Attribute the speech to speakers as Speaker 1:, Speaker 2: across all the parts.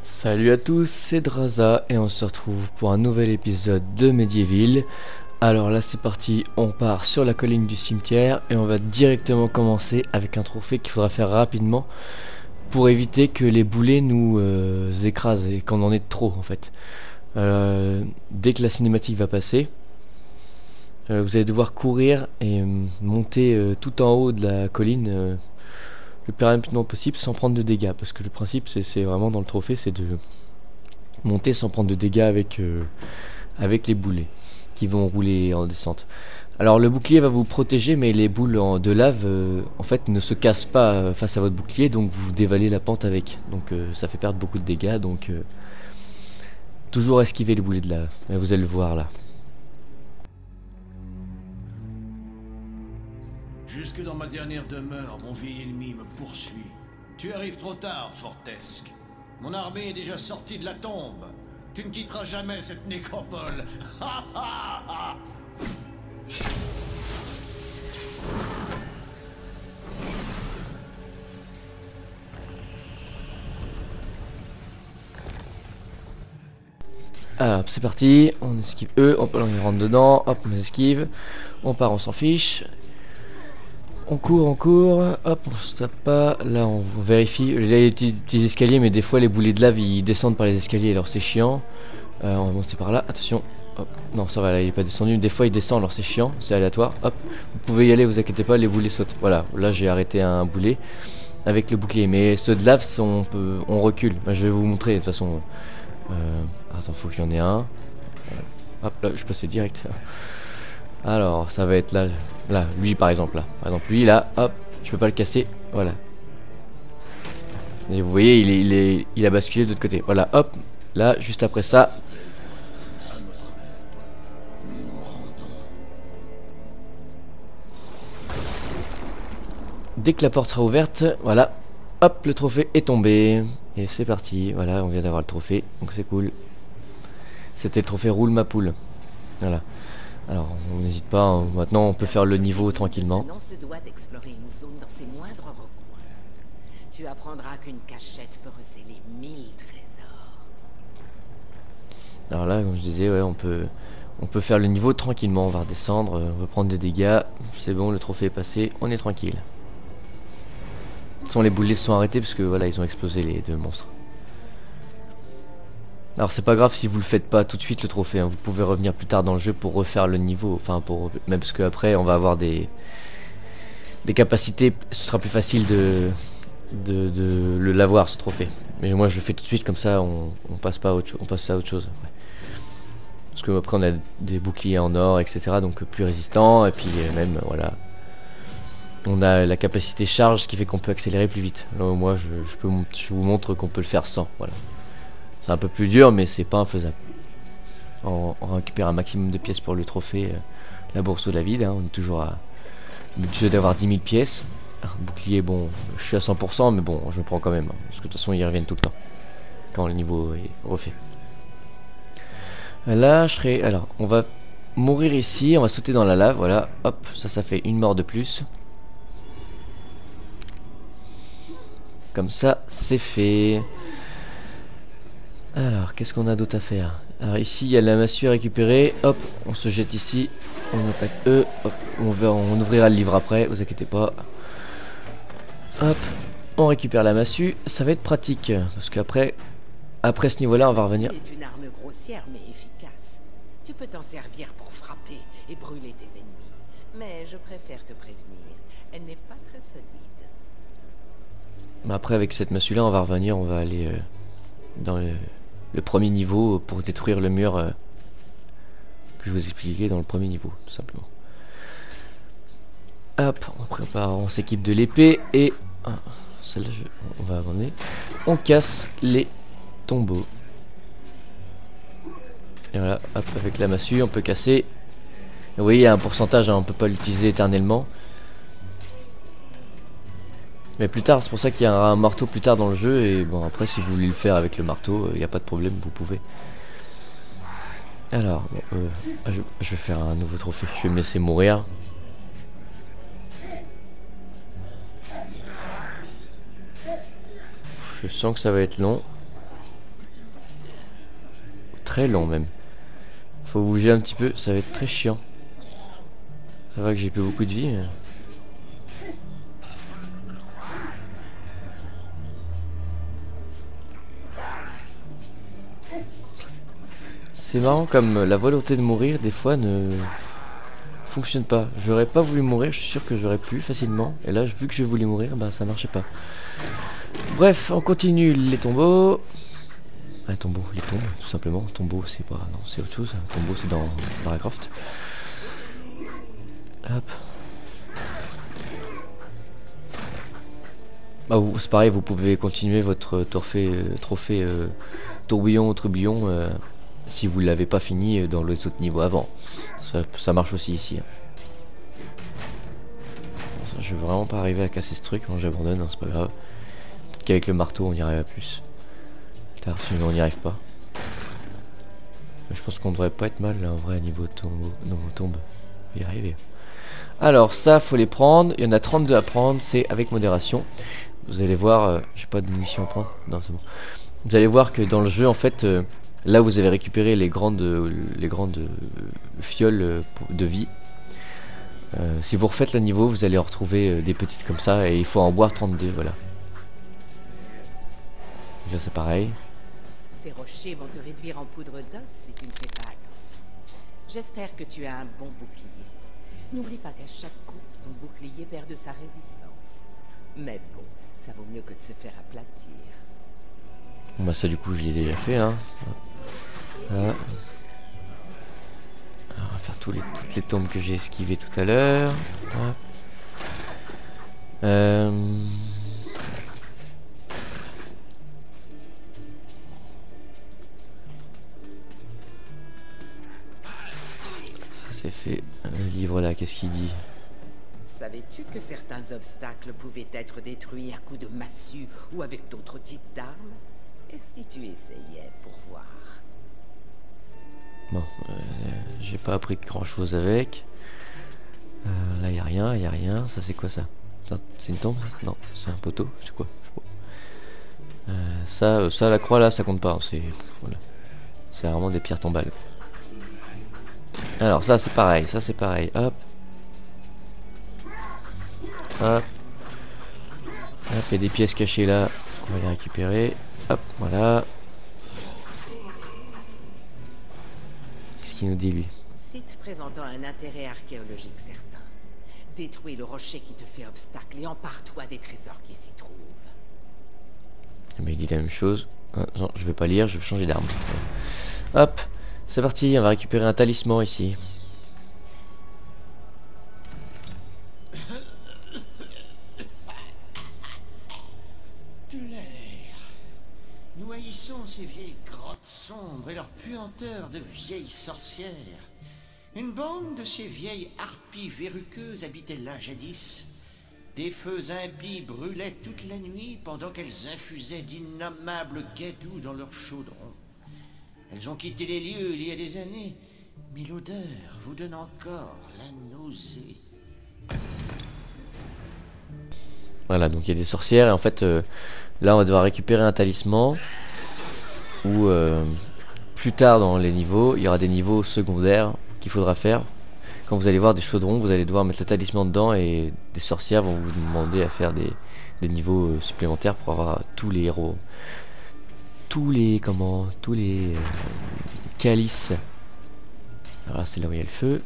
Speaker 1: Salut à tous, c'est Draza et on se retrouve pour un nouvel épisode de Medieval. Alors là c'est parti, on part sur la colline du cimetière et on va directement commencer avec un trophée qu'il faudra faire rapidement pour éviter que les boulets nous écrasent et qu'on en ait trop en fait. Dès que la cinématique va passer, vous allez devoir courir et monter tout en haut de la colline le plus rapidement possible sans prendre de dégâts, parce que le principe c'est vraiment dans le trophée, c'est de monter sans prendre de dégâts avec les boulets qui vont rouler en descente. Alors le bouclier va vous protéger, mais les boules de lave en fait ne se cassent pas face à votre bouclier, donc vous dévalez la pente avec, donc ça fait perdre beaucoup de dégâts, donc toujours esquiver les boulets de lave. Et vous allez le voir là.
Speaker 2: Jusque dans ma dernière demeure, mon vieil ennemi me poursuit. Tu arrives trop tard, Fortesque. Mon armée est déjà sortie de la tombe. Tu ne quitteras jamais cette nécropole. Ha ha ha.
Speaker 1: Alors c'est parti, on esquive eux, hop, on rentre dedans, hop, on esquive, on part, on s'en fiche. On court, hop, on se tape pas, là on vérifie, là il y a des petits escaliers, mais des fois les boulets de lave ils descendent par les escaliers, alors c'est chiant. On va monter par là, attention, hop, non ça va, là il est pas descendu, des fois il descend, alors c'est chiant, c'est aléatoire, hop, vous pouvez y aller, vous inquiétez pas, les boulets sautent, voilà, là j'ai arrêté un boulet avec le bouclier, mais ceux de lave, on recule, bah, je vais vous montrer de toute façon, attends, faut qu'il y en ait un, hop, là je passais direct. Alors, ça va être là, lui par exemple, lui là, hop, je peux pas le casser, voilà. Et vous voyez, il a basculé de l'autre côté, voilà, hop, là, juste après ça. Dès que la porte sera ouverte, voilà, hop, le trophée est tombé. Et c'est parti, voilà, on vient d'avoir le trophée, donc c'est cool. C'était le trophée roule ma poule, voilà. Alors, on n'hésite pas, hein. Maintenant on peut faire le niveau tranquillement.
Speaker 3: Se doit d'explorer une zone dans ses moindres recoins. Tu apprendras qu'une cachette peut recéler 1000 trésors.
Speaker 1: Alors là, comme je disais, ouais, on peut faire le niveau tranquillement, on va redescendre, on va prendre des dégâts, c'est bon, le trophée est passé, on est tranquille. De toute façon, les boulets se sont arrêtés parce que voilà, ils ont explosé les deux monstres. Alors c'est pas grave si vous le faites pas tout de suite le trophée, hein. Vous pouvez revenir plus tard dans le jeu pour refaire le niveau, enfin même parce qu'après on va avoir des capacités, ce sera plus facile de l'avoir ce trophée. Mais moi je le fais tout de suite, comme ça on passe pas à autre, on passe à autre chose. Ouais. Parce que après on a des boucliers en or, etc. donc plus résistants, et puis même voilà. On a la capacité charge, ce qui fait qu'on peut accélérer plus vite. Là, moi je vous montre qu'on peut le faire sans, voilà. C'est un peu plus dur, mais c'est pas infaisable. On récupère un maximum de pièces pour le trophée. La bourse de la vide, hein, on est toujours à budget d'avoir 10 000 pièces. Bouclier, bon, je suis à 100%, mais bon, je prends quand même. Hein, parce que de toute façon, ils reviennent tout le temps. Quand le niveau est refait. Là, je serai. Alors, on va mourir ici. On va sauter dans la lave. Voilà, hop, ça fait une mort de plus. Comme ça, c'est fait. Alors, qu'est-ce qu'on a d'autre à faire? Alors ici, il y a la massue à récupérer. Hop, on se jette ici. On attaque eux. Hop, on ouvrira le livre après, vous inquiétez pas. Hop, on récupère la massue. Ça va être pratique. Parce qu'après ce niveau-là, on va revenir.
Speaker 3: C'est une arme grossière mais efficace. Tu peux t'en servir pour frapper et brûler tes ennemis. Mais je préfère te prévenir, elle n'est pas très solide.
Speaker 1: Mais après, avec cette massue-là, on va revenir. On va aller dans le premier niveau pour détruire le mur que je vous expliquais dans le premier niveau, tout simplement. Hop, on prépare, on s'équipe de l'épée et celle-là, on va abandonner. On casse les tombeaux. Et voilà, hop, avec la massue, on peut casser. Et vous voyez, il y a un pourcentage, hein, on peut pas l'utiliser éternellement. Mais plus tard, c'est pour ça qu'il y a un marteau plus tard dans le jeu. Et bon, après, si vous voulez le faire avec le marteau, il n'y a pas de problème, vous pouvez. Alors, je vais faire un nouveau trophée. Je vais me laisser mourir. Je sens que ça va être long. très long même. Faut bouger un petit peu, ça va être très chiant. Ça va que j'ai plus beaucoup de vie. Mais... c'est marrant comme la volonté de mourir des fois ne fonctionne pas. J'aurais pas voulu mourir, je suis sûr que j'aurais pu facilement. Et là, vu que j'ai voulu mourir, bah ça marchait pas. Bref, on continue les tombeaux. Ah, tombeau, les tombes, tout simplement. Tombeau, c'est pas... non, c'est autre chose. Tombeau, c'est dans Lara Croft. Hop. Bah, c'est pareil, vous pouvez continuer votre trophée tourbillon ou trublion si vous l'avez pas fini dans les autres niveaux avant. Ça marche aussi ici. Bon, ça, je veux vraiment pas arriver à casser ce truc, moi j'abandonne, hein, c'est pas grave. Peut-être qu'avec le marteau on y arrive à plus. Putain, sinon on n'y arrive pas. Mais je pense qu'on devrait pas être mal là en vrai à niveau tombeau. Non, on tombe. On va y arriver. Alors ça faut les prendre, il y en a 32 à prendre, c'est avec modération. Vous allez voir, j'ai pas de munitions à prendre, non c'est bon. Vous allez voir que dans le jeu en fait, là vous avez récupéré les grandes fioles de vie. Si vous refaites le niveau, vous allez en retrouver des petites comme ça et il faut en boire 32, voilà. Là c'est pareil.
Speaker 3: Ces rochers vont te réduire en poudre d'os si tu ne fais pas attention. J'espère que tu as un bon bouclier. N'oublie pas qu'à chaque coup, ton bouclier perd de sa résistance. Mais bon, ça vaut mieux que de se faire aplatir.
Speaker 1: Bon bah ça du coup je l'ai déjà fait hein. Ça. Alors, on va faire toutes les tombes que j'ai esquivées tout à l'heure. C'est fait. Le livre là, qu'est-ce qu'il dit?
Speaker 3: Savais-tu que certains obstacles pouvaient être détruits à coups de massue ou avec d'autres types d'armes? Et si tu essayais pour voir?
Speaker 1: Bon, j'ai pas appris grand chose avec. Là y a rien, y a rien. Ça c'est quoi ça? C'est une tombe? Non, c'est un poteau. C'est quoi? Je sais pas. Ça la croix là, ça compte pas. C'est voilà. C'est vraiment des pierres tombales. Alors ça c'est pareil, hop. Hop. Hop, il y a des pièces cachées là, on va les récupérer. Hop, voilà. Qu'est-ce qu'il nous dit lui?
Speaker 3: Site présentant un intérêt archéologique certain. Détruis le rocher qui te fait obstacle et empare-toi des trésors qui s'y trouvent.
Speaker 1: Mais il dit la même chose. Ah, non, je vais pas lire, je vais changer d'arme. Hop. C'est parti, on va récupérer un talisman ici.
Speaker 2: De l'air. Nous haïssons ces vieilles grottes sombres et leur puanteur de vieilles sorcières. Une bande de ces vieilles harpies verruqueuses habitait là jadis. Des feux impies brûlaient toute la nuit pendant qu'elles infusaient d'innommables guédous dans leurs chaudrons. Elles ont quitté les lieux il y a des années, mais l'odeur vous donne encore la nausée.
Speaker 1: Voilà, donc il y a des sorcières et en fait, là on va devoir récupérer un talisman. Ou plus tard dans les niveaux, il y aura des niveaux secondaires qu'il faudra faire. Quand vous allez voir des chaudrons, vous allez devoir mettre le talisman dedans et des sorcières vont vous demander à faire des niveaux supplémentaires pour avoir tous les héros. Tous les calices. Alors là c'est là où il y a le feu.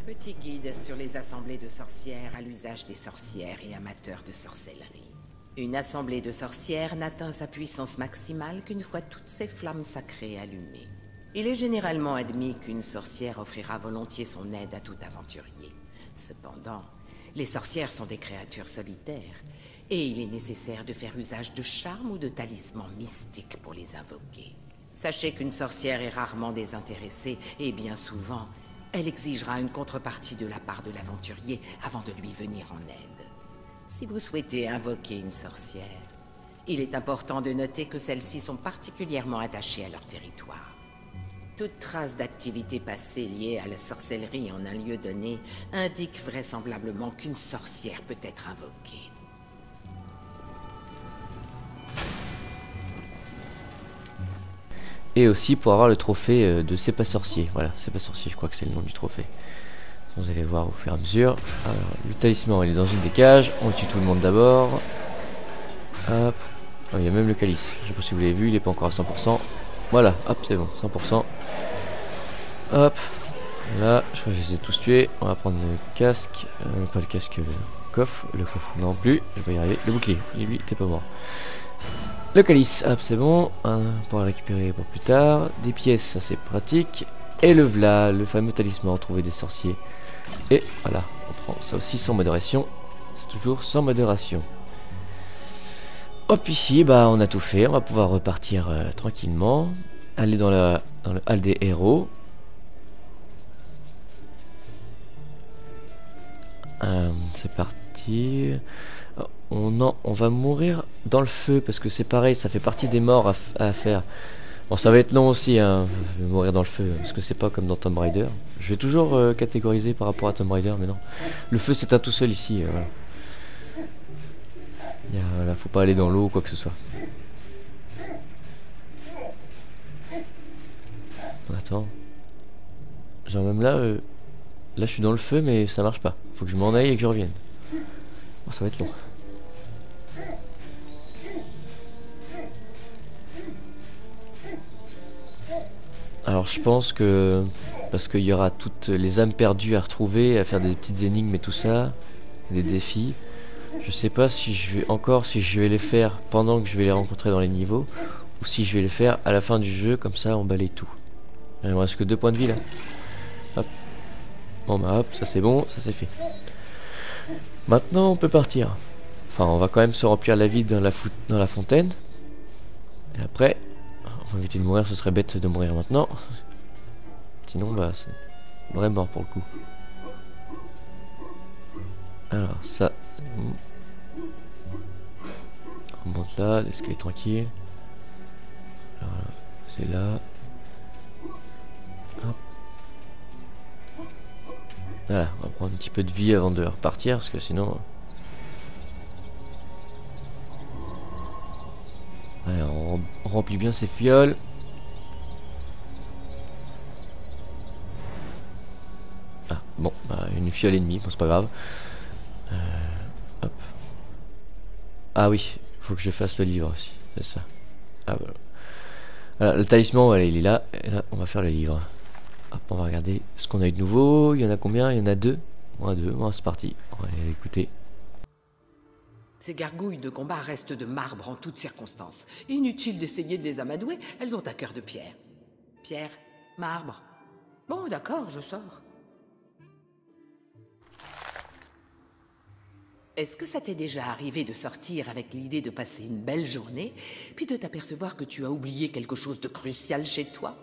Speaker 3: Petit guide sur les assemblées de sorcières à l'usage des sorcières et amateurs de sorcellerie. Une assemblée de sorcières n'atteint sa puissance maximale qu'une fois toutes ses flammes sacrées allumées. Il est généralement admis qu'une sorcière offrira volontiers son aide à tout aventurier. Cependant, les sorcières sont des créatures solitaires, et il est nécessaire de faire usage de charmes ou de talismans mystiques pour les invoquer. Sachez qu'une sorcière est rarement désintéressée, et bien souvent, elle exigera une contrepartie de la part de l'aventurier avant de lui venir en aide. Si vous souhaitez invoquer une sorcière, il est important de noter que celles-ci sont particulièrement attachées à leur territoire. Toute trace d'activité passée liée à la sorcellerie en un lieu donné indique vraisemblablement qu'une sorcière peut être invoquée.
Speaker 1: Et aussi pour avoir le trophée de C'est pas sorcier. Voilà, C'est pas sorcier, je crois que c'est le nom du trophée. Vous allez voir au fur et à mesure. Alors, le talisman, il est dans une des cages. On tue tout le monde d'abord. Hop. Oh, il y a même le calice. Je sais pas si vous l'avez vu, il est pas encore à 100%. Voilà, hop, c'est bon, 100%. Hop. Là, je crois que je les ai tous tués. On va prendre le casque. Pas le casque, le coffre. Le coffre non plus. Je vais y arriver. Le bouclier. Et lui, t'es pas mort. Le calice, hop, c'est bon. Pour le récupérer pour plus tard. Des pièces, ça c'est pratique. Et le v'là, le fameux talisman, trouver des sorciers. Et voilà, on prend ça aussi sans modération. C'est toujours sans modération. Hop, ici, bah on a tout fait. On va pouvoir repartir tranquillement. Aller dans le hall des héros. C'est parti. On va mourir dans le feu parce que c'est pareil, ça fait partie des morts à faire. Bon, ça va être long aussi, hein, je vais mourir dans le feu parce que c'est pas comme dans Tomb Raider. Je vais toujours catégoriser par rapport à Tomb Raider, mais non. Le feu c'est un tout seul ici. Voilà. Voilà, faut pas aller dans l'eau ou quoi que ce soit. Attends. Genre même là, là je suis dans le feu mais ça marche pas. Faut que je m'en aille et que je revienne. Oh, ça va être long. Alors je pense que parce qu'il y aura toutes les âmes perdues à retrouver, à faire des petites énigmes et tout ça, des défis. Je sais pas si je vais les faire pendant que je vais les rencontrer dans les niveaux, ou si je vais les faire à la fin du jeu, comme ça on balaye tout. Il me reste que 2 points de vie là. Hop. Bon bah hop, ça c'est bon, ça c'est fait. Maintenant on peut partir. Enfin on va quand même se remplir la vie dans la fontaine. Et après, on va éviter de mourir, ce serait bête de mourir maintenant. Sinon bah on aurait mort pour le coup. Alors ça... On monte là, l'escalier tranquille. C'est là. Hop. Voilà, on va prendre un petit peu de vie avant de repartir parce que sinon... Allez, on remplit bien ces fioles. Ah, bon, bah, une fiole et demie, bon, c'est pas grave. Hop. Ah oui, faut que je fasse le livre aussi, c'est ça. Ah voilà. Voilà, le talisman, voilà, il est là. Et là, on va faire le livre. Hop, on va regarder ce qu'on a eu de nouveau. Il y en a combien? Il y en a 2. Bon, 2, bon, c'est parti. On va aller écouter.
Speaker 3: Ces gargouilles de combat restent de marbre en toutes circonstances. Inutile d'essayer de les amadouer, elles ont un cœur de pierre. Pierre, marbre. Bon, d'accord, je sors. Est-ce que ça t'est déjà arrivé de sortir avec l'idée de passer une belle journée, puis de t'apercevoir que tu as oublié quelque chose de crucial chez toi?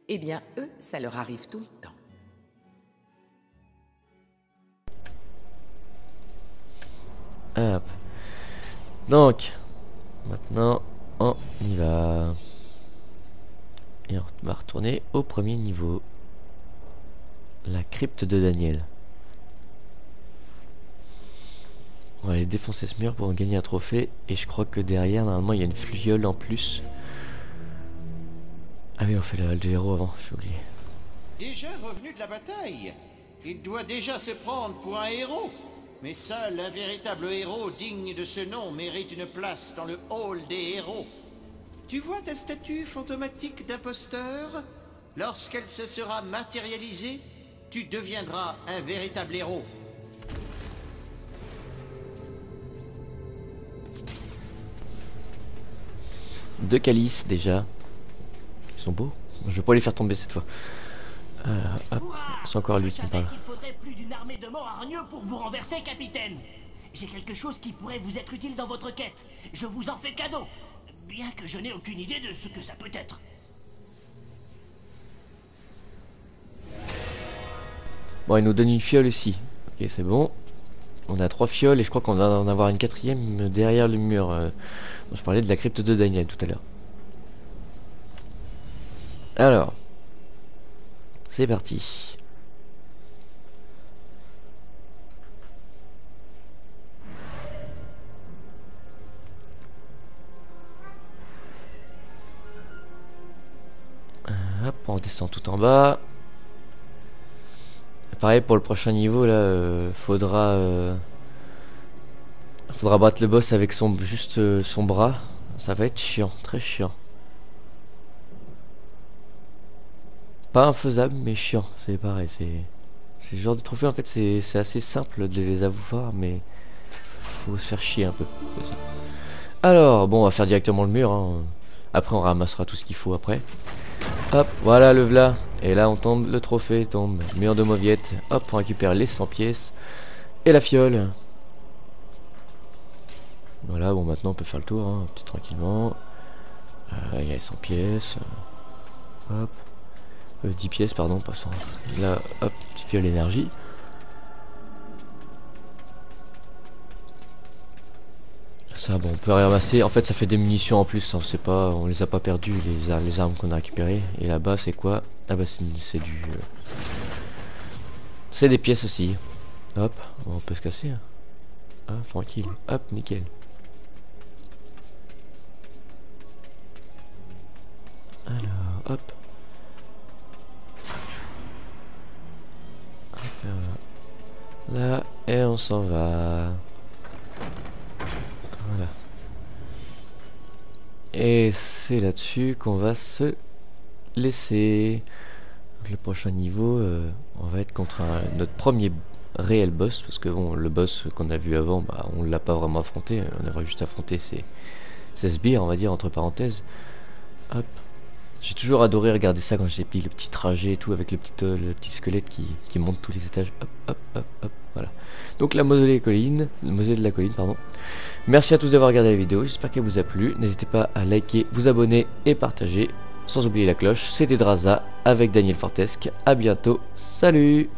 Speaker 3: Eh bien, eux, ça leur arrive tout le temps.
Speaker 1: Hop. Donc, maintenant, on y va. Et on va retourner au premier niveau. La crypte de Daniel. On va aller défoncer ce mur pour en gagner un trophée. Et je crois que derrière, normalement, il y a une fluole en plus. Ah oui, on fait le hall de héros avant, j'ai oublié.
Speaker 2: Déjà revenu de la bataille. Il doit déjà se prendre pour un héros. Mais seul un véritable héros digne de ce nom mérite une place dans le hall des héros. Tu vois ta statue fantomatique d'imposteur? Lorsqu'elle se sera matérialisée, tu deviendras un véritable héros.
Speaker 1: Deux calices déjà. Ils sont beaux. Je vais pas les faire tomber cette fois. Hop. C'est encore lui qui me parle.
Speaker 4: Il faudrait plus d'une armée de morts hargneux pour vous renverser, capitaine. J'ai quelque chose qui pourrait vous être utile dans votre quête. Je vous en fais cadeau. Bien que je n'ai aucune idée de ce que ça peut être.
Speaker 1: Bon, il nous donne une fiole aussi. Ok, c'est bon. On a 3 fioles et je crois qu'on va en avoir une 4e derrière le mur. Dont je parlais de la crypte de Daniel tout à l'heure. Alors. C'est parti. on redescend tout en bas. Pareil pour le prochain niveau là, faudra battre le boss avec juste son bras. Ça va être chiant, très chiant. Pas infaisable mais chiant, c'est pareil, c'est ce genre de trophée en fait c'est assez simple de les avoir mais faut se faire chier un peu. Alors bon on va faire directement le mur hein. Après on ramassera tout ce qu'il faut après. Hop voilà le v'là. Et là on tombe, le trophée tombe, mur de mauviette. Hop on récupère les 100 pièces et la fiole. Voilà bon maintenant on peut faire le tour hein, tout tranquillement. Il y a les 100 pièces. Hop 10 pièces pardon passons. Là hop tu fais l'énergie. Ça bon on peut ramasser. En fait ça fait des munitions en plus. On sait pas, on les a pas perdues les armes qu'on a récupérées. Et là-bas c'est quoi? Ah bah c'est du c'est des pièces aussi. Hop on peut se casser hein. Hop tranquille. Hop nickel. Alors hop. Là et on s'en va. Voilà. Et c'est là-dessus qu'on va se laisser. Donc le prochain niveau, on va être contre notre premier réel boss parce que bon le boss qu'on a vu avant, bah, on l'a pas vraiment affronté. On a juste affronté ces sbires on va dire entre parenthèses. Hop. J'ai toujours adoré regarder ça quand j'étais petit, le petit trajet et tout avec le petit squelette qui monte tous les étages. Hop, hop, hop, hop, voilà. Donc la mausolée de la colline, pardon. Merci à tous d'avoir regardé la vidéo, j'espère qu'elle vous a plu. N'hésitez pas à liker, vous abonner et partager. Sans oublier la cloche, c'était Draza avec Daniel Fortesque. À bientôt, salut!